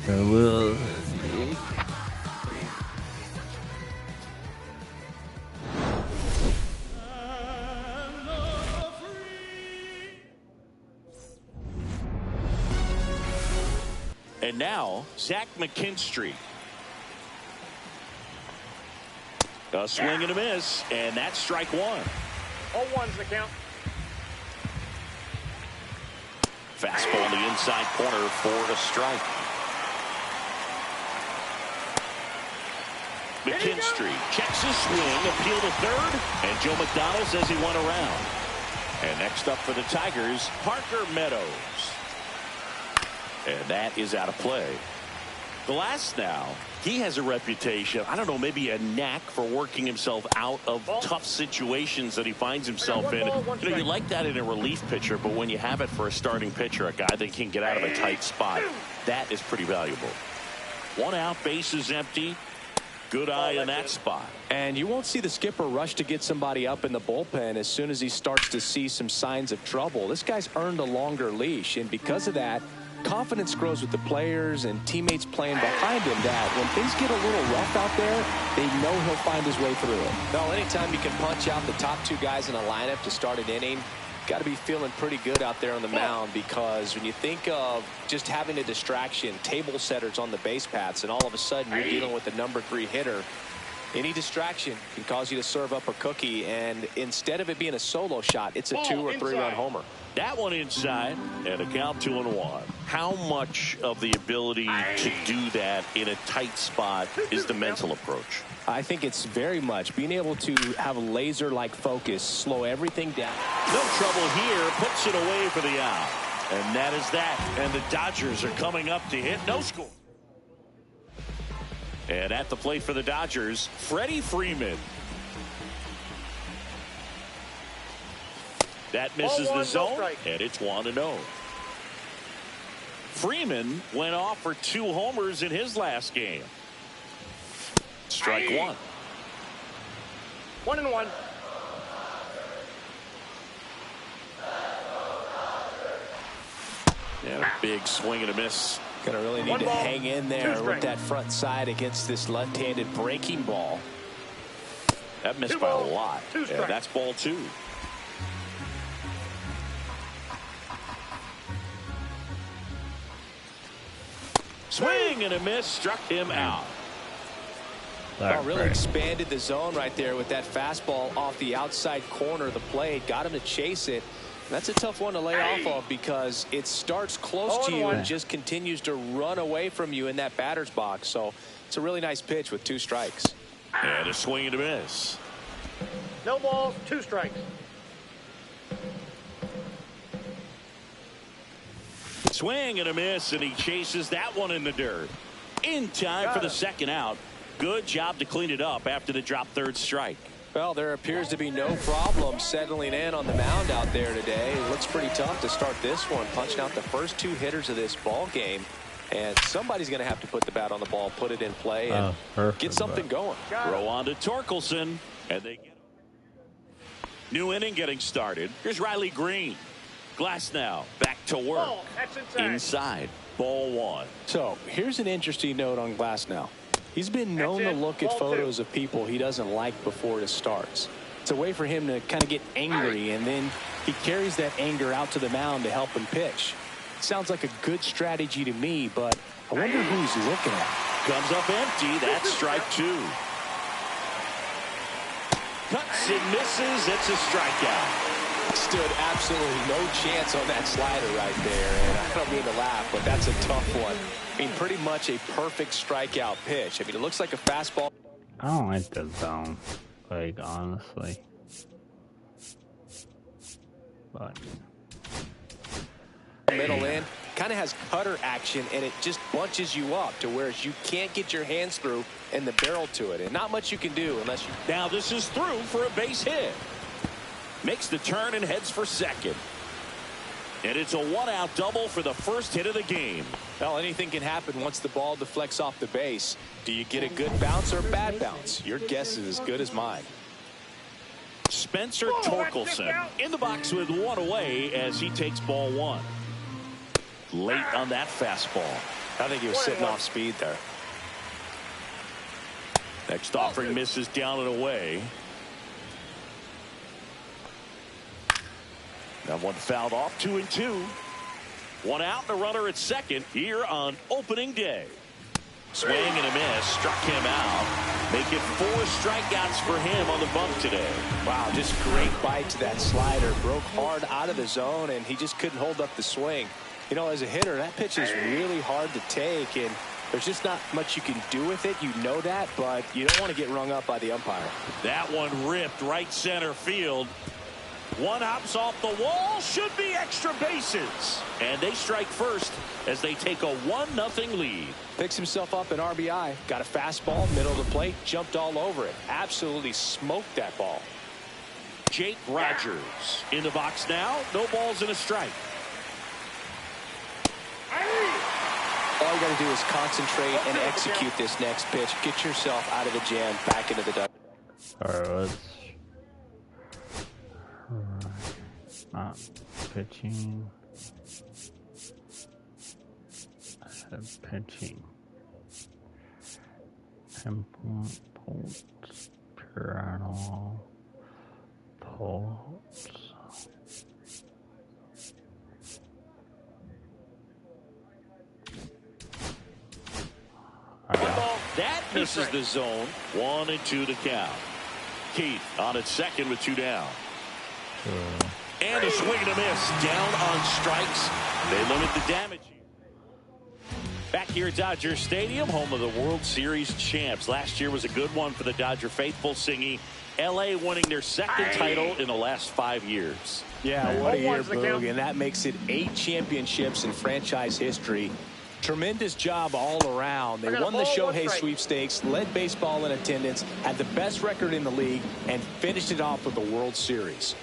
will. And now, Zach McKinstry. A swing and a miss, and that's strike one. 0-1's the count. Fastball in the inside corner for a strike. McKinstry checks his swing, appeal to third, and Joe McDonald says he went around. And next up for the Tigers, Parker Meadows. And that is out of play. Glasnow, he has a reputation, I don't know, maybe a knack for working himself out of tough situations that he finds himself in. You know, you like that in a relief pitcher, but when you have it for a starting pitcher, a guy that can get out of a tight spot, that is pretty valuable. One out, base is empty. Good eye in that spot. And you won't see the skipper rush to get somebody up in the bullpen as soon as he starts to see some signs of trouble. This guy's earned a longer leash, and because of that, confidence grows with the players and teammates playing behind him that when things get a little rough out there, they know he'll find his way through it. Well, anytime you can punch out the top two guys in a lineup to start an inning, got to be feeling pretty good out there on the mound, because when you think of just having a distraction, table setters on the base paths, and all of a sudden you're dealing with the number 3 hitter, any distraction can cause you to serve up a cookie, and instead of it being a solo shot, it's a 2 or 3 run homer. That one inside, and a count 2-1. How much of the ability to do that in a tight spot is the mental approach? I think it's very much being able to have a laser-like focus, slow everything down. No trouble here, puts it away for the out. And that is that. And the Dodgers are coming up to hit no score. And at the plate for the Dodgers, Freddie Freeman. That misses the zone, and it's 1-0. Freeman went off for 2 homers in his last game. Strike one. 1-1. And a big swing and a miss. Gonna really need to hang in there with that front side against this left-handed breaking ball. That missed by a lot. And that's ball 2. Swing and a miss, struck him out. Really expanded the zone right there with that fastball off the outside corner of the plate. Got him to chase it. That's a tough one to lay off of, because it starts close to you and just continues to run away from you in that batter's box. So it's a really nice pitch with 2 strikes. And a swing and a miss. No balls, 2 strikes. Swing and a miss, and he chases that one in the dirt. In time for the second out. Good job to clean it up after the drop third strike. Well, there appears to be no problem settling in on the mound out there today. It looks pretty tough to start this one, punching out the first 2 hitters of this ball game. And somebody's going to have to put the bat on the ball, put it in play, and get something going. Throw on to Torkelson, and they get new inning getting started. Here's Riley Green. Glasnow back to work. Inside. Ball 1. So here's an interesting note on Glasnow. He's been known to look at photos of people he doesn't like before it starts. It's a way for him to kind of get angry, and then he carries that anger out to the mound to help him pitch. It sounds like a good strategy to me, but I wonder who he's looking at. Comes up empty. That's strike 2. Cuts and misses. It's a strikeout. Stood absolutely no chance on that slider right there, and I don't mean to laugh, but that's a tough one. I mean, pretty much a perfect strikeout pitch. I mean, it looks like a fastball. I don't like the zone, like, honestly. But middle in, kind of has cutter action, and it just bunches you up to where you can't get your hands through and the barrel to it, and not much you can do unless you. Now this is through for a base hit. Makes the turn and heads for second. And it's a 1-out double for the first hit of the game. Well, anything can happen once the ball deflects off the base. Do you get a good bounce or a bad bounce? Your guess is as good as mine. Spencer Torkelson in the box with 1 away as he takes ball 1. Late on that fastball. I think he was sitting off speed there. Next offering misses down and away. That one fouled off, 2-2. One out and a runner at second here on opening day. Swing and a miss, struck him out. Make it 4 strikeouts for him on the bump today. Wow, just great bite to that slider. Broke hard out of the zone, and he just couldn't hold up the swing. You know, as a hitter, that pitch is really hard to take, and there's just not much you can do with it. You know that, but you don't want to get rung up by the umpire. That one ripped right center field. One hops off the wall, should be extra bases. And they strike first as they take a 1-0 lead. Picks himself up an RBI. Got a fastball, middle of the plate, jumped all over it. Absolutely smoked that ball. Jake Rogers in the box now. No balls and a strike. All you got to do is concentrate and execute this next pitch. Get yourself out of the jam, back into the duck. Alright, let's not pitching. Pitching. Impulse, Pirano, Pulse. That misses the zone. 1-2 to count. Keith on at second with 2 down. And a swing and a miss. Down on strikes. They limit the damage. Back here at Dodger Stadium, home of the World Series champs. Last year was a good one for the Dodger faithful, singing L.A. winning their second title in the last 5 years. Yeah, what a year, Boog, and that makes it 8 championships in franchise history. Tremendous job all around. They won the Shohei sweepstakes, led baseball in attendance, had the best record in the league, and finished it off with the World Series.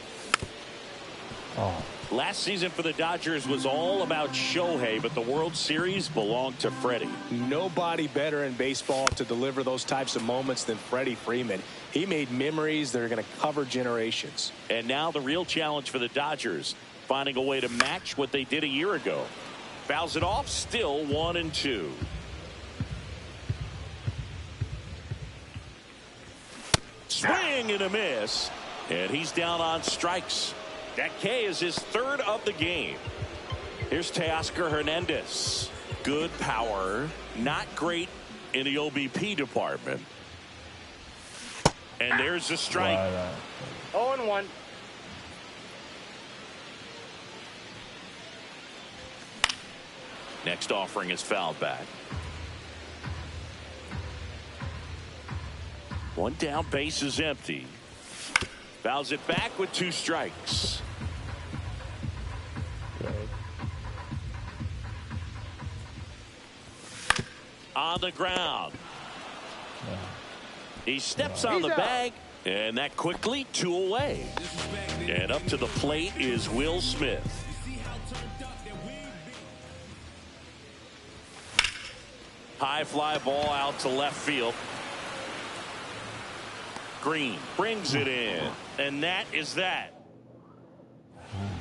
Last season for the Dodgers was all about Shohei, but the World Series belonged to Freddie. Nobody better in baseball to deliver those types of moments than Freddie Freeman. He made memories that are going to cover generations. And now the real challenge for the Dodgers, finding a way to match what they did a year ago. Fouls it off, still 1-2. Swing and a miss, and he's down on strikes. That K is his 3rd of the game. Here's Teoscar Hernandez. Good power, not great in the OBP department. And there's a strike. 0-1. Next offering is fouled back. One down, base is empty. Fouls it back with 2 strikes. On the ground. He steps on the bag, and that quickly 2 away. And up to the plate is Will Smith. High fly ball out to left field. Green brings it in, and that is that.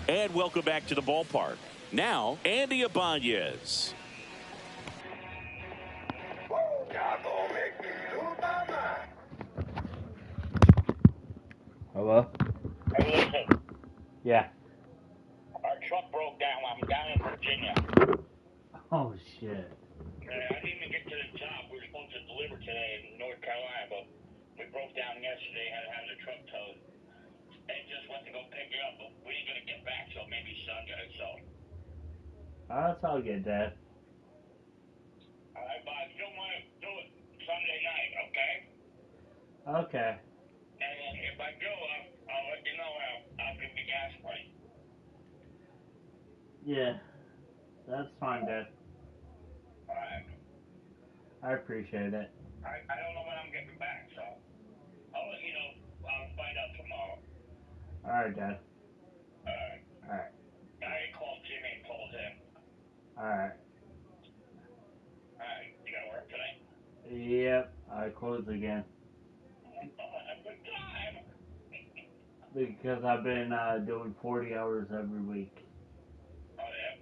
And welcome back to the ballpark. Now, Andy Ibanez. Hello? Hey, listen. Yeah. Our truck broke down. I'm down in Virginia. Oh, shit. I didn't even get to the job. We were supposed to deliver today in North Carolina, but we broke down yesterday. Had to have the truck towed. And just went to go pick it up, but we ain't gonna get back till maybe Sunday. So. That's all good, Dad. All right, but I still want to do it Sunday night, okay? Okay. And then if I do, I'll let you know. I'll give you gas money. Yeah. That's fine, Dad. All right. I appreciate it. I don't know when I'm getting back, so I'll let you know. I'll find out tomorrow. Alright, Dad. All right. Alright. I called Jimmy and told him. Alright. All right. You gotta work today? Yep. I close again. Good time. Because I've been doing 40 hours every week. Oh, yeah?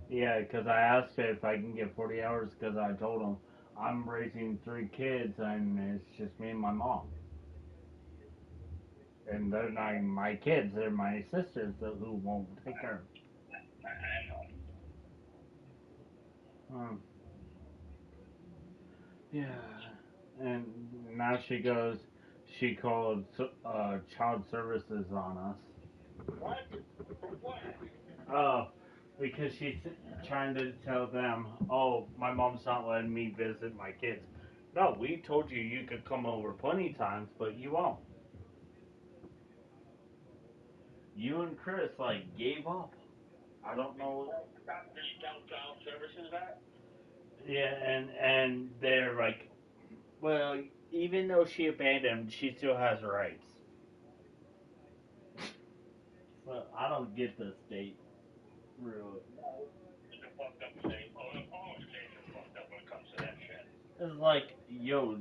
Yeah, because I asked her if I can get 40 hours because I told him I'm raising 3 kids and it's just me and my mom. And they're not even my kids, they're my sisters who won't take care of I know. them. Yeah. And now she called child services on us. What? For what? Oh, because she's trying to tell them, oh, my mom's not letting me visit my kids. No, we told you you could come over plenty of times, but you won't. You and Chris gave up. I don't know. Did you tell child services that? Yeah, and they're like, well, even though she abandoned, she still has rights. Well, I don't get the state really. It's a fucked up state. All states are fucked up when it comes to that shit. It's like, yo,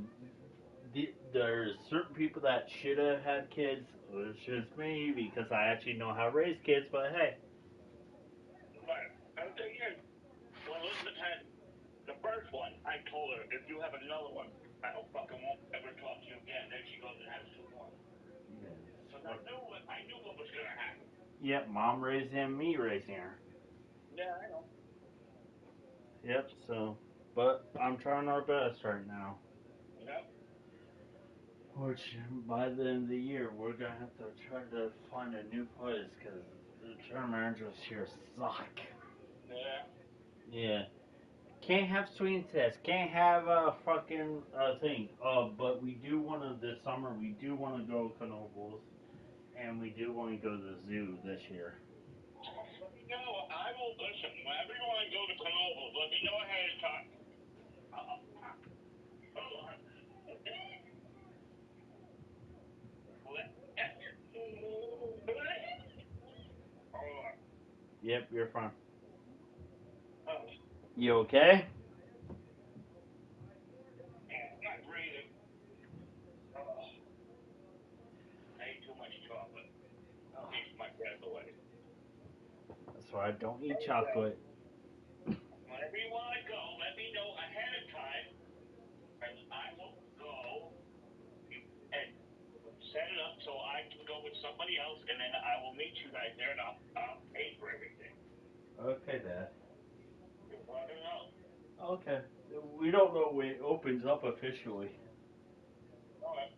there's certain people that should have had kids. It's just me because I actually know how to raise kids. But hey, But the thing is, when Elizabeth had the first one, I told her, if you have another one, I don't fucking won't ever talk to you again. Then she goes and has 2 more. So I knew what was gonna happen. yep, mom raised him, me raising her. Yeah, I know. Yep. So, but I'm trying our best right now. Yep. Which by the end of the year, we're gonna have to try to find a new place because the term managers here suck. Yeah. Yeah. Can't have swing sets. Can't have a fucking thing. But we do want to this summer. We do want to go Knoebels, and we do want to go to the zoo this year. Let me know. I will listen. Whenever you want to go to Knoebels, let me know ahead of time. Hold on. Hold on. Yep, you're fine. Oh, You okay? yeah, I'm not breathing. Oh, I ate too much chocolate. Takes my breath away. That's why I don't eat chocolate. Whenever you want to go, let me know ahead of time, and I will go and set it up so I can go with somebody else, and then I will meet you guys there, and I'll pay for everything. Okay, Dad. Just let me know. Okay. We don't know when it opens up officially. All right.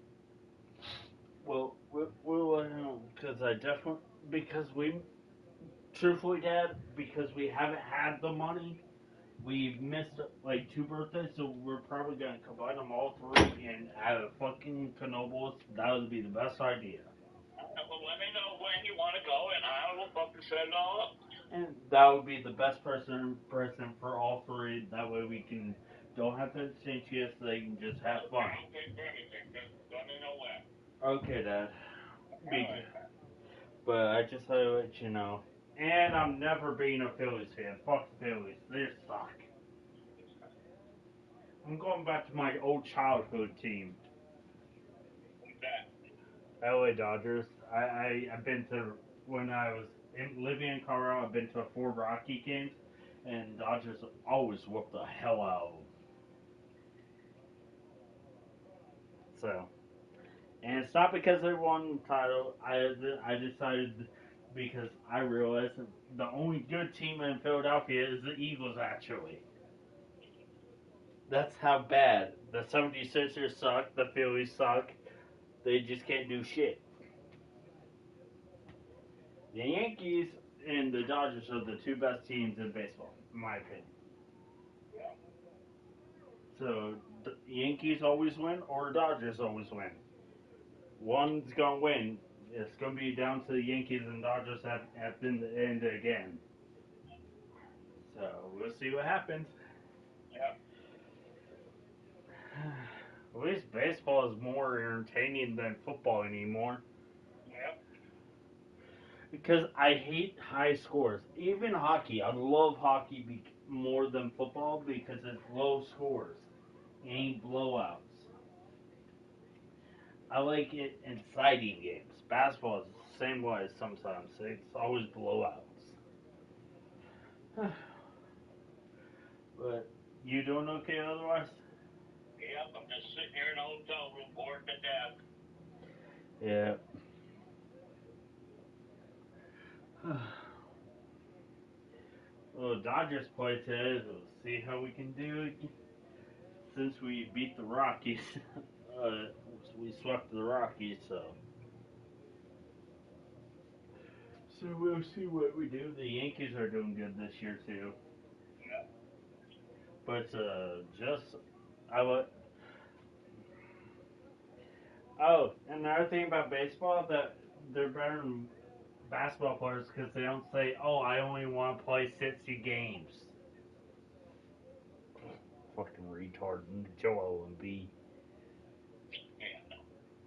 Well, we'll let him know because we truthfully, Dad, because we haven't had the money. We've missed 2 birthdays, so we're probably gonna combine them all 3 and add a fucking Knoebels. That would be the best idea. Well, let me know when you want to go, and I will fucking set it all up. And that would be the best present for all 3. That way we can don't have to exchange gifts. They can just have fun. I'll pay for everything. Just let me know when. Okay, Dad. All right. But I just had to let you know. And I'm never being a Phillies fan. Fuck the Phillies. They suck. I'm going back to my old childhood team. Who's that? LA Dodgers. I've been to when I was living in Colorado. I've been to 4 Rocky games, and Dodgers always whoop the hell out of them. So, and it's not because they won the title. I decided because I realized the only good team in Philadelphia is the Eagles. Actually, that's how bad the 76ers suck. The Phillies suck. They just can't do shit. The Yankees and the Dodgers are the 2 best teams in baseball, in my opinion. So the Yankees always win or Dodgers always win. One's gonna win. It's gonna be down to the Yankees and Dodgers at the end again. So we'll see what happens. Yep. At least baseball is more entertaining than football anymore. Yep. Because I hate high scores. Even hockey, I love hockey more than football because it's low scores, ain't blowouts. I like it in exciting games. Basketball is the same way sometimes. It's always blowouts. But you doing okay otherwise? Yep, I'm just sitting here in a hotel room bored to death. Yeah. Well, Dodgers play today, so we'll see how we can do since we beat the Rockies. uh, we swept the Rockies, so we'll see what we do. The Yankees are doing good this year too, but just I would. Oh, another thing about baseball that they're better than basketball players because they don't say, "Oh, I only want to play 60 games." Fucking retard, Joel Embiid.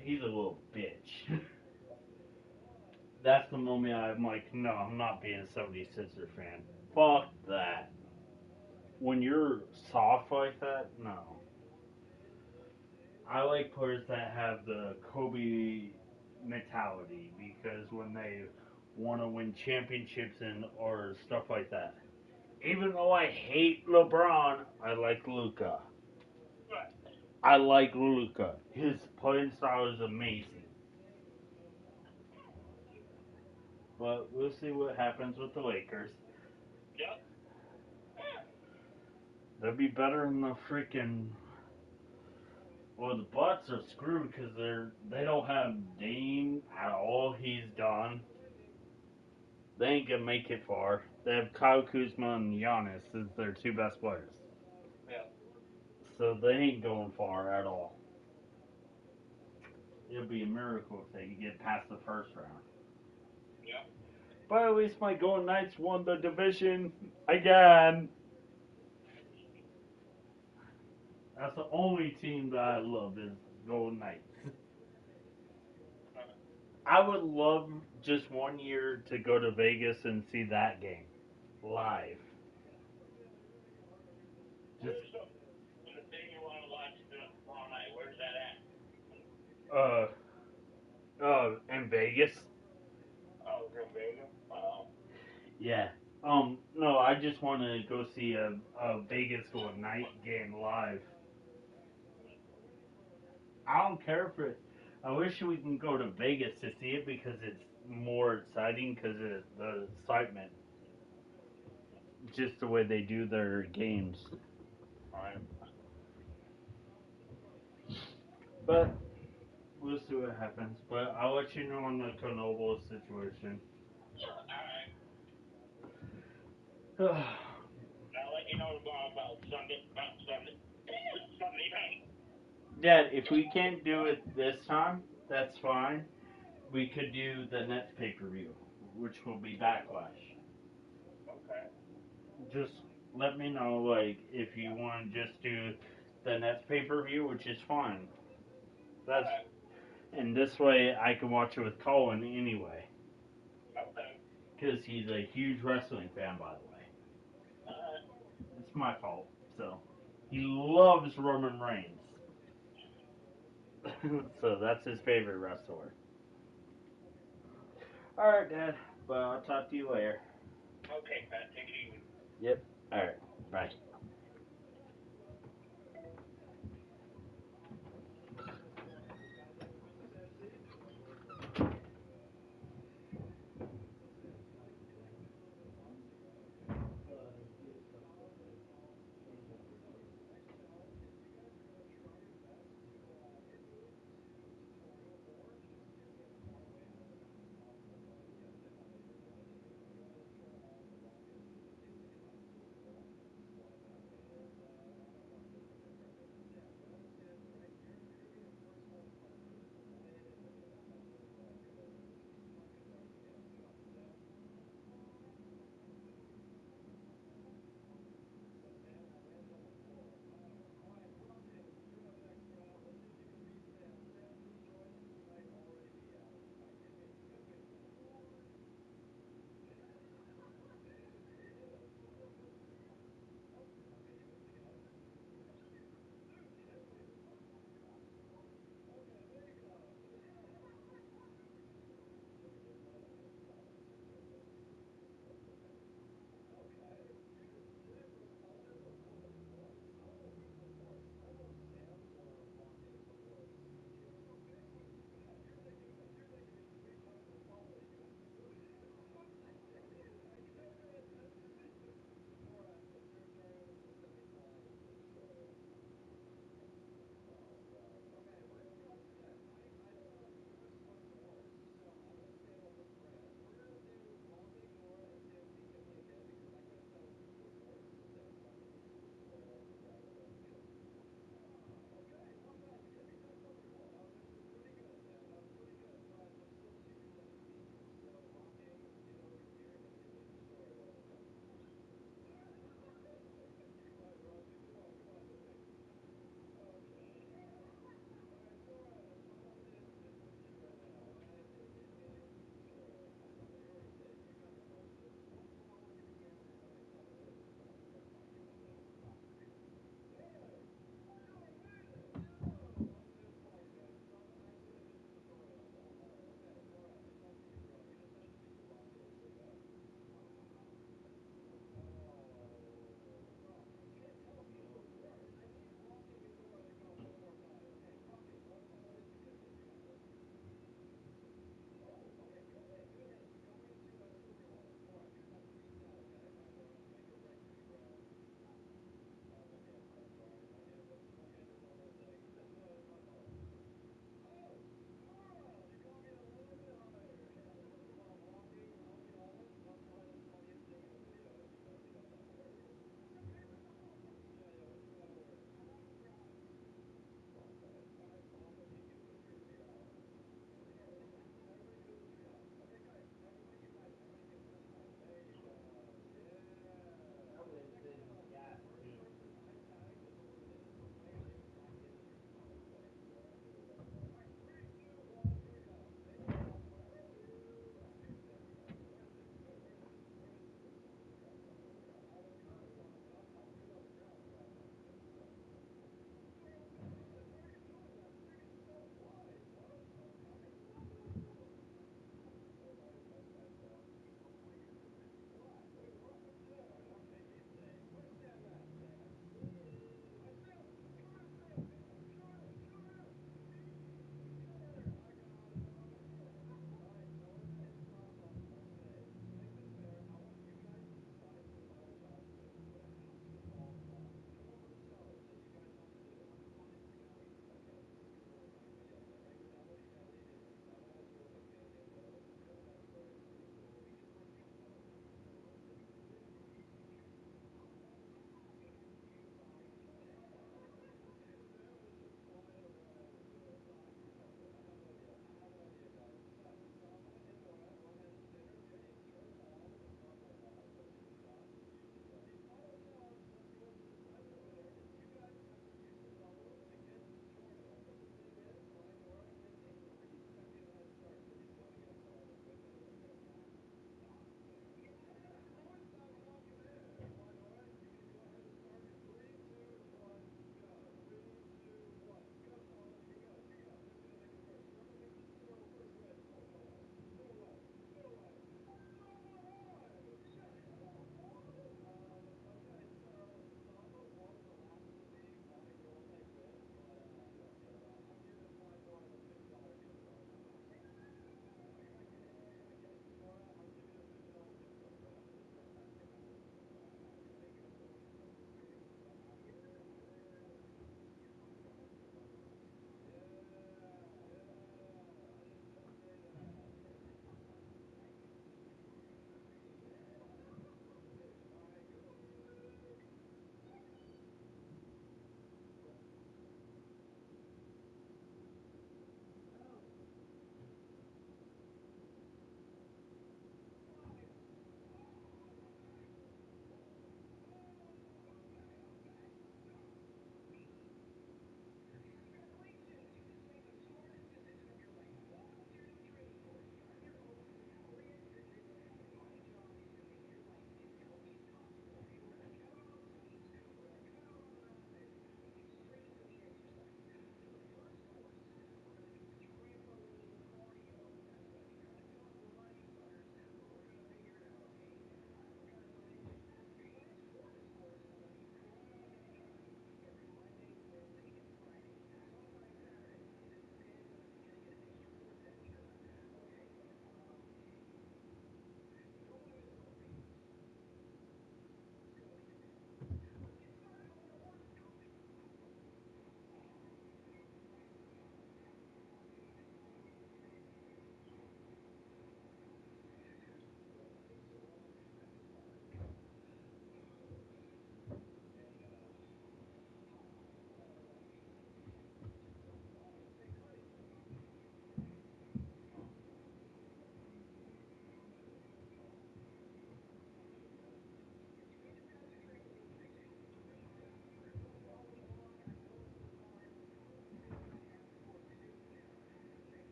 He's a little bitch. That's the moment I'm like, no, I'm not being a 76er fan. Fuck that. When you're soft like that, no. I like players that have the Kobe mentality because when they want to win championships and or stuff like that. Even though I hate LeBron, I like Luka. I like Luka. His playing style is amazing. But we'll see what happens with the Lakers. Yep. They'll be better than the freaking. Well, the Bucks are screwed because they don't have Dame at all. He's done. They ain't gonna make it far. They have Kyle Kuzma and Giannis as their two best players. Yeah. So they ain't going far at all. It'll be a miracle if they can get past the first round. Yeah. But at least my Golden Knights won the division again. That's the only team that I love is Golden Knights. I would love just 1 year to go to Vegas and see that game live. Just The thing you want to watch tomorrow night, where's that in Vegas. at? Oh, from Vegas? Wow. Yeah. No, I just want to go see a Vegas Golden Knight game live. I don't care if it. I wish we can go to Vegas to see it because it's more exciting because of the excitement. Just the way they do their games. Alright. But we'll see what happens. But I'll let you know on the Knoble situation. Alright. I'll let you know about Sunday. Sunday night. Dad, if we can't do it this time, that's fine. We could do the next pay-per-view, which will be Backlash. Okay. Just let me know, like, if you want to just do the next pay-per-view, which is fine. That's and this way I can watch it with Colin anyway. Okay. Because he's a huge wrestling fan, by the way. It's my fault. So he loves Roman Reigns. So that's his favorite wrestler. Alright, Dad. But I'll talk to you later. Okay, Pat. Take it easy. Yep. Alright. Bye.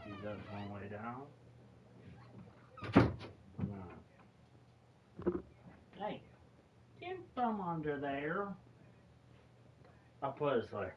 He does one way down. No. Hey, get from under there. I'll put it this way.